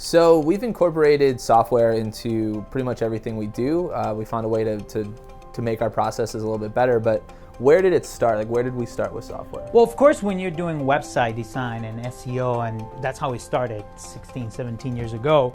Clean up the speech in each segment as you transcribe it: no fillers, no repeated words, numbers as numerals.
So we've incorporated software into pretty much everything we do. We found a way to make our processes a little bit better, but where did it start? Like, where did we start with software? Well, of course, when you're doing website design and SEO, and that's how we started 16, 17 years ago,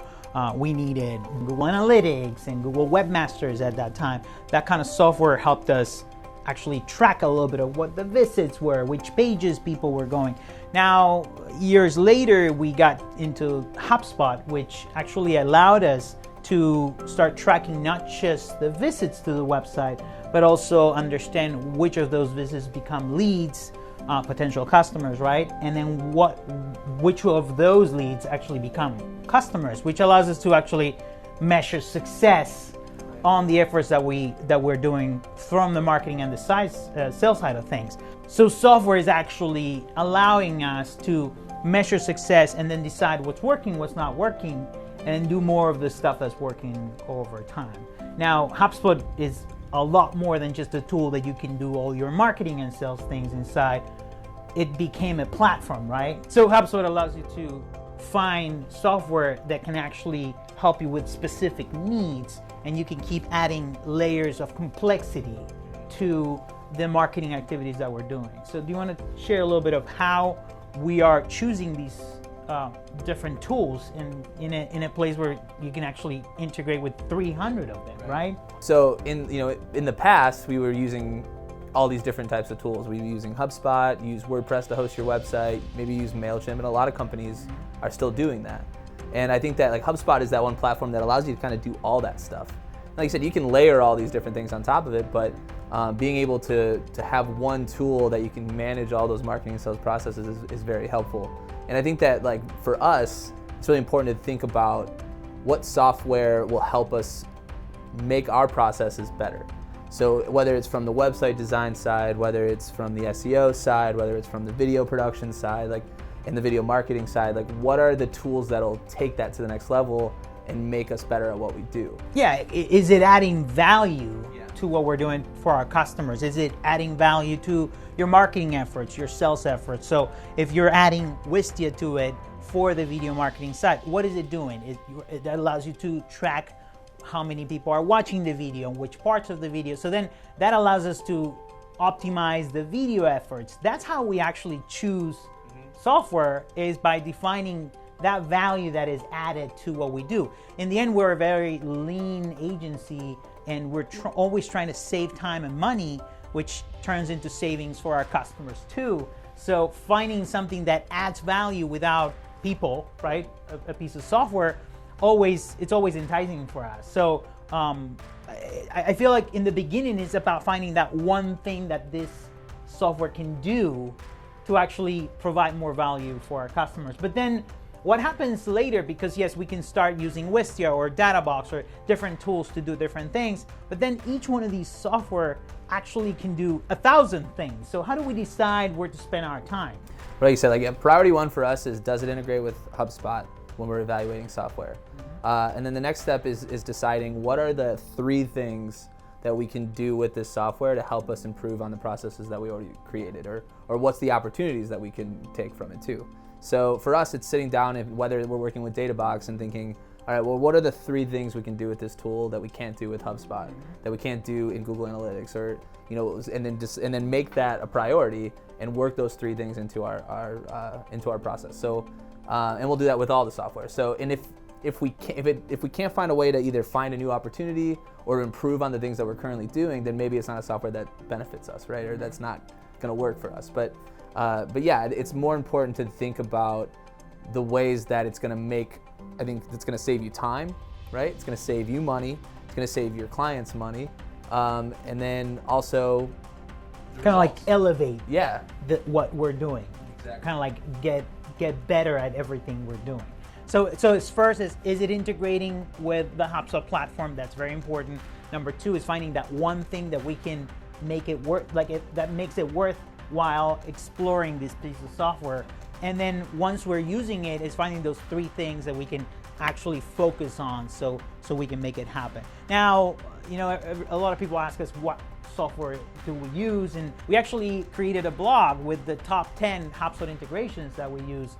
we needed Google Analytics and Google Webmasters at that time. That kind of software helped us actually track a little bit of what the visits were, which pages people were going. Now, years later, we got into HubSpot, which actually allowed us to start tracking not just the visits to the website, but also understand which of those visits become leads, potential customers, right? And then which of those leads actually become customers, which allows us to actually measure success on the efforts that we're doing from the marketing and the sales side of things. So software is actually allowing us to measure success and then decide what's working, what's not working, and do more of the stuff that's working over time. Now, HubSpot is a lot more than just a tool that you can do all your marketing and sales things inside. It became a platform, right? So HubSpot allows you to find software that can actually help you with specific needs, and you can keep adding layers of complexity to the marketing activities that we're doing. So do you want to share a little bit of how we are choosing these different tools in a place where you can actually integrate with 300 of them, right? So in the past, we were using all these different types of tools. We were using HubSpot, use WordPress to host your website, maybe use MailChimp, and a lot of companies are still doing that. And I think that like HubSpot is that one platform that allows you to kind of do all that stuff. Like you said, you can layer all these different things on top of it, but being able to have one tool that you can manage all those marketing and sales processes is very helpful. And I think that like for us, it's really important to think about what software will help us make our processes better. So whether it's from the website design side, whether it's from the SEO side, whether it's from the video production side, like and the video marketing side, like what are the tools that'll take that to the next level and make us better at what we do? Yeah, is it adding value to what we're doing for our customers? Is it adding value to your marketing efforts, your sales efforts? So if you're adding Wistia to it for the video marketing side, what is it doing? It allows you to track how many people are watching the video, which parts of the video. So then that allows us to optimize the video efforts. That's how we actually choose software, is by defining that value that is added to what we do. In the end, we're a very lean agency, and we're always trying to save time and money, which turns into savings for our customers too. So finding something that adds value without people, right? A piece of software, it's always enticing for us. So I feel like in the beginning, it's about finding that one thing that this software can do to actually provide more value for our customers. But then what happens later, because yes, we can start using Wistia or DataBox or different tools to do different things, but then each one of these software actually can do 1,000 things. So how do we decide where to spend our time? Like you said, like priority one for us is, does it integrate with HubSpot when we're evaluating software? And then the next step is deciding what are the 3 things that we can do with this software to help us improve on the processes that we already created, or what's the opportunities that we can take from it too. So for us, it's sitting down, and whether we're working with DataBox and thinking, all right, well, what are the 3 things we can do with this tool that we can't do with HubSpot, that we can't do in Google Analytics, or and then make that a priority and work those 3 things into our process. So and we'll do that with all the software. So and if we can't find a way to either find a new opportunity or improve on the things that we're currently doing, then maybe it's not a software that benefits us, right? Or that's not going to work for us. But yeah, it's more important to think about the ways that it's going to make. I think it's going to save you time, right? It's going to save you money. It's going to save your clients money, and then also kind of like elevate what we're doing. Exactly. Kind of like get better at everything we're doing. So as first is it integrating with the HubSpot platform? That's very important. Number 2 is finding that one thing that we can make it work, that makes it worthwhile exploring this piece of software. And then once we're using it, is finding those 3 things that we can actually focus on, so we can make it happen. Now, a lot of people ask us what software do we use, and we actually created a blog with the top 10 HubSpot integrations that we use.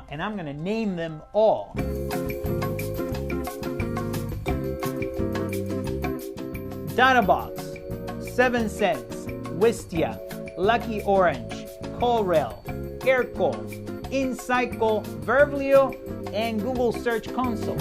And I'm going to name them all. Databox, 7 Sense, Wistia, Lucky Orange, CallRail, Aircall, Insightful, Verbio, and Google Search Console.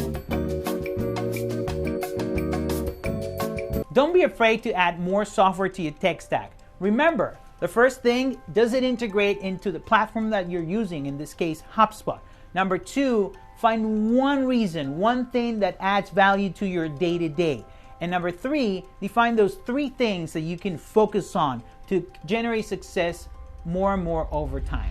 Don't be afraid to add more software to your tech stack. Remember, the first thing, does it integrate into the platform that you're using, in this case, HubSpot? Number 2, find one reason, one thing that adds value to your day-to-day. And number 3, define those 3 things that you can focus on to generate success more and more over time.